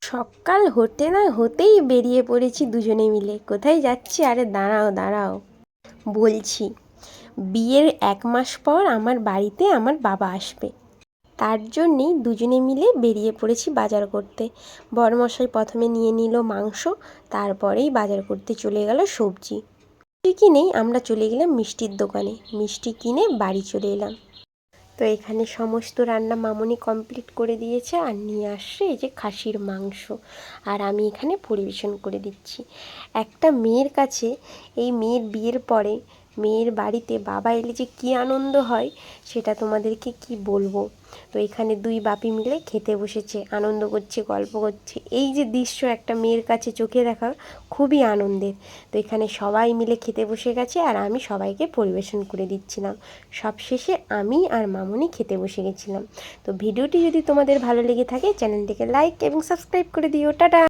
সকাল হতে না হতেই বেরিয়ে পড়েছি দুজনে মিলে। কোথায় যাচ্ছি? আরে দাঁড়াও দাঁড়াও, বলছি। বিয়ের 1 মাস পর আমার বাড়িতে আমার বাবা আসবে, তার জন্যেই দুজনে মিলে বেরিয়ে পড়েছি বাজার করতে। বড়মশাই প্রথমে নিয়ে নিল মাংস, তারপরেই বাজার করতে চলে গেল সবজি। কিনেই আমরা চলে গেলাম মিষ্টির দোকানে, মিষ্টি কিনে বাড়ি চলে এলাম। তো এখানে সমস্ত রান্না মামনি কমপ্লিট করে দিয়েছে, আর নিয়ে আসছে এই যে খাসির মাংস, আর আমি এখানে পরিবেশন করে দিচ্ছি। একটা মেয়ের কাছে, এই মেয়ের বিয়ের পরে মেয়ের বাড়িতে বাবা এলে যে কী আনন্দ হয় সেটা তোমাদেরকে কি বলবো। তো এখানে দুই বাপি মিলে খেতে বসেছে, আনন্দ করছে, গল্প করছে। এই যে দৃশ্য একটা মেয়ের কাছে চোখে দেখা খুবই আনন্দের। তো এখানে সবাই মিলে খেতে বসে গেছে, আর আমি সবাইকে পরিবেশন করে দিচ্ছিলাম। সবশেষে আমি আর মামনি খেতে বসে গেছিলাম। তো ভিডিওটি যদি তোমাদের ভালো লেগে থাকে চ্যানেলটিকে লাইক এবং সাবস্ক্রাইব করে দিও। টাটা।